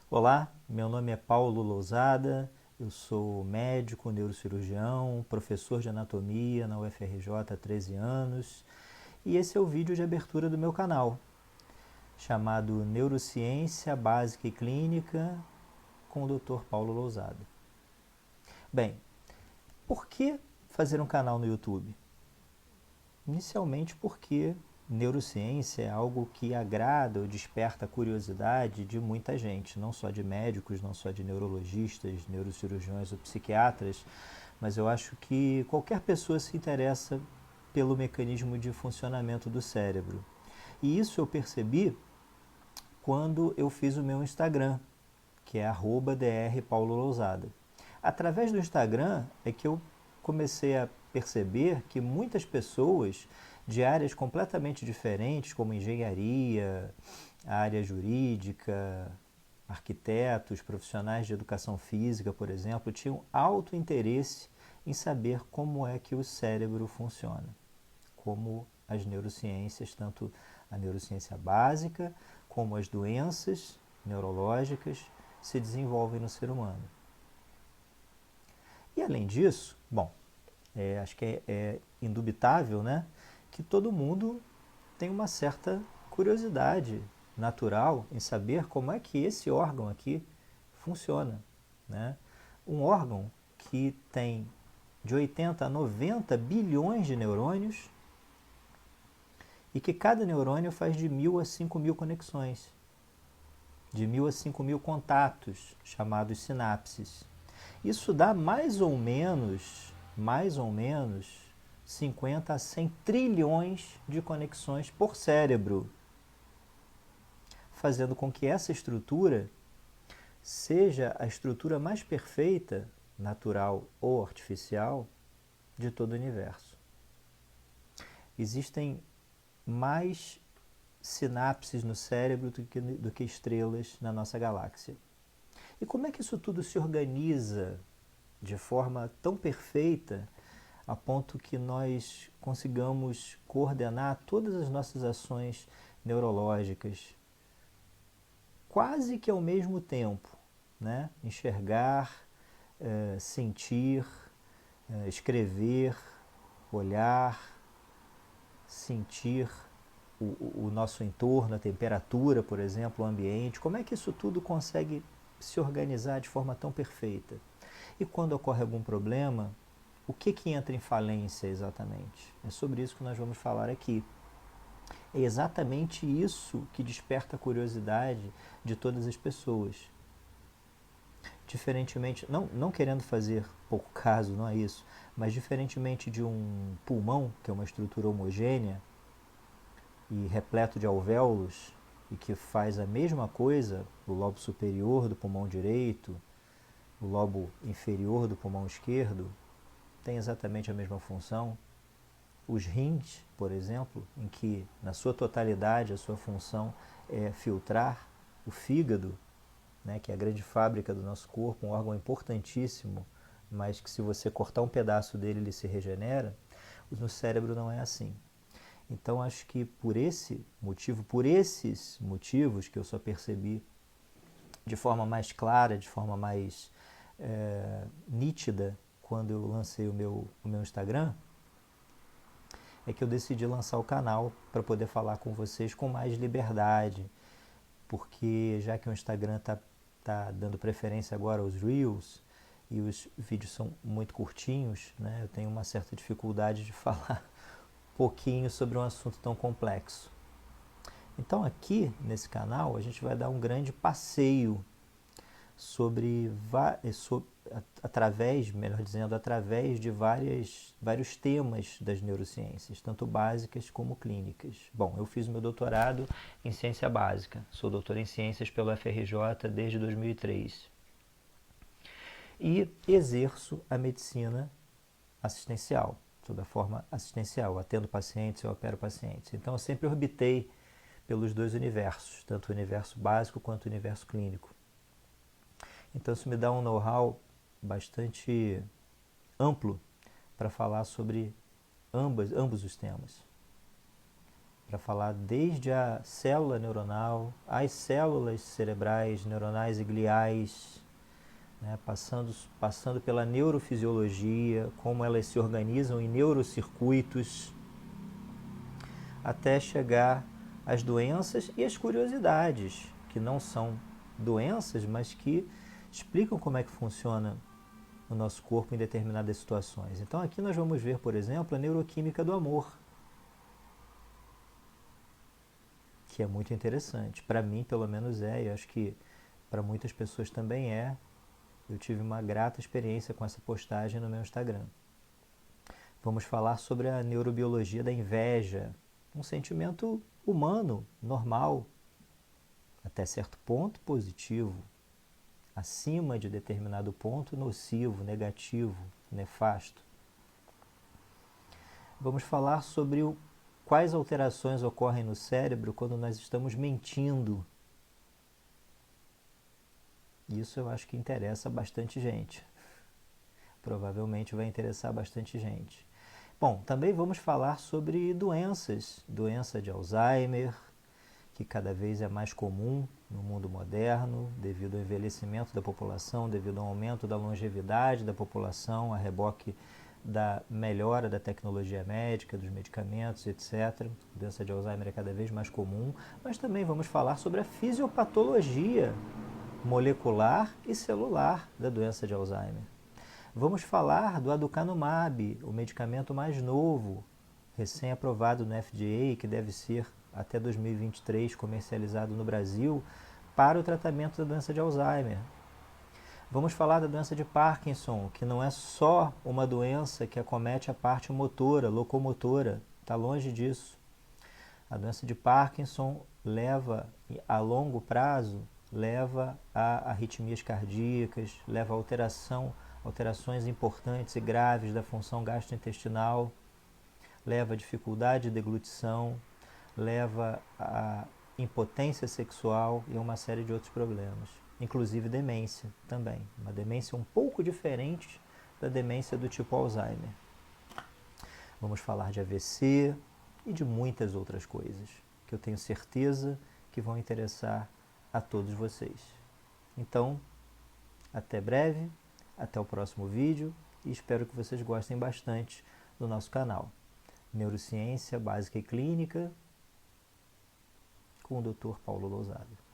Olá, meu nome é Paulo Lousada, eu sou médico, neurocirurgião, professor de anatomia na UFRJ há 13 anos e esse é o vídeo de abertura do meu canal, chamado Neurociência Básica e Clínica com o Dr. Paulo Lousada. Bem, por que fazer um canal no YouTube? Inicialmente porque neurociência é algo que agrada ou desperta a curiosidade de muita gente, não só de médicos, não só de neurologistas, neurocirurgiões ou psiquiatras, mas eu acho que qualquer pessoa se interessa pelo mecanismo de funcionamento do cérebro. E isso eu percebi quando eu fiz o meu Instagram, que é @drpauloLousada. Através do Instagram é que eu comecei a perceber que muitas pessoas de áreas completamente diferentes, como engenharia, área jurídica, arquitetos, profissionais de educação física, por exemplo, tinham alto interesse em saber como é que o cérebro funciona, como as neurociências, tanto a neurociência básica como as doenças neurológicas se desenvolvem no ser humano. E além disso, bom, acho que é indubitável, né, que todo mundo tem uma certa curiosidade natural em saber como é que esse órgão aqui funciona, né? Um órgão que tem de 80 a 90 bilhões de neurônios e que cada neurônio faz de 1.000 a 5.000 conexões, de 1.000 a 5.000 contatos, chamados sinapses. Isso dá mais ou menos 50 a 100 trilhões de conexões por cérebro, fazendo com que essa estrutura seja a estrutura mais perfeita, natural ou artificial, de todo o universo. Existem mais sinapses no cérebro do que estrelas na nossa galáxia. E como é que isso tudo se organiza de forma tão perfeita a ponto que nós consigamos coordenar todas as nossas ações neurológicas quase que ao mesmo tempo, né? Enxergar, sentir, escrever, olhar, sentir o nosso entorno, a temperatura, por exemplo, o ambiente. Como é que isso tudo consegue se organizar de forma tão perfeita? E quando ocorre algum problema, o que entra em falência exatamente? É sobre isso que nós vamos falar aqui. É exatamente isso que desperta a curiosidade de todas as pessoas. Diferentemente, não querendo fazer pouco caso, não é isso, mas diferentemente de um pulmão, que é uma estrutura homogênea e repleto de alvéolos, e que faz a mesma coisa, o lobo superior do pulmão direito, o lobo inferior do pulmão esquerdo, tem exatamente a mesma função. Os rins, por exemplo, em que na sua totalidade a sua função é filtrar, o fígado, né, que é a grande fábrica do nosso corpo, um órgão importantíssimo, mas que se você cortar um pedaço dele ele se regenera, no cérebro não é assim. Então acho que por esse motivo, por esses motivos que eu só percebi de forma mais clara, de forma mais nítida quando eu lancei o meu Instagram, é que eu decidi lançar o canal para poder falar com vocês com mais liberdade, porque já que o Instagram tá dando preferência agora aos Reels e os vídeos são muito curtinhos, né, eu tenho uma certa dificuldade de falar pouquinho sobre um assunto tão complexo. Então aqui nesse canal a gente vai dar um grande passeio sobre através, melhor dizendo, através de vários temas das neurociências, tanto básicas como clínicas. Bom, eu fiz meu doutorado em ciência básica, sou doutor em ciências pelo FRJ desde 2003 e exerço a medicina assistencial, sob a forma assistencial, atendo pacientes, eu opero pacientes. Então eu sempre orbitei pelos dois universos, tanto o universo básico quanto o universo clínico. Então isso me dá um know-how bastante amplo para falar sobre ambos os temas. para falar desde a célula neuronal, as células cerebrais, neuronais e gliais, né, passando pela neurofisiologia, como elas se organizam em neurocircuitos, até chegar às doenças e às curiosidades, que não são doenças, mas que explicam como é que funciona o nosso corpo em determinadas situações. Então aqui nós vamos ver, por exemplo, a neuroquímica do amor, que é muito interessante. Para mim, pelo menos é, e acho que para muitas pessoas também é. Eu tive uma grata experiência com essa postagem no meu Instagram. Vamos falar sobre a neurobiologia da inveja, um sentimento humano, normal, até certo ponto positivo, acima de determinado ponto nocivo, negativo, nefasto. Vamos falar sobre quais alterações ocorrem no cérebro quando nós estamos mentindo. Isso eu acho que interessa bastante gente. Provavelmente vai interessar bastante gente. Bom, também vamos falar sobre doenças. Doença de Alzheimer, que cada vez é mais comum no mundo moderno, devido ao envelhecimento da população, devido ao aumento da longevidade da população, a reboque da melhora da tecnologia médica, dos medicamentos, etc. A doença de Alzheimer é cada vez mais comum, mas também vamos falar sobre a fisiopatologia molecular e celular da doença de Alzheimer. Vamos falar do aducanumab, o medicamento mais novo, recém-aprovado no FDA, que deve ser até 2023 comercializado no Brasil para o tratamento da doença de Alzheimer. Vamos falar da doença de Parkinson, que não é só uma doença que acomete a parte motora, locomotora, está longe disso. A doença de Parkinson leva, a longo prazo, leva a arritmias cardíacas, leva a alterações importantes e graves da função gastrointestinal, leva a dificuldade de deglutição, leva a impotência sexual e uma série de outros problemas, inclusive demência também, uma demência um pouco diferente da demência do tipo Alzheimer. Vamos falar de AVC e de muitas outras coisas que eu tenho certeza que vão interessar a todos vocês. Então, até breve, até o próximo vídeo e espero que vocês gostem bastante do nosso canal. Neurociência Básica e Clínica com o Dr. Paulo Lousada.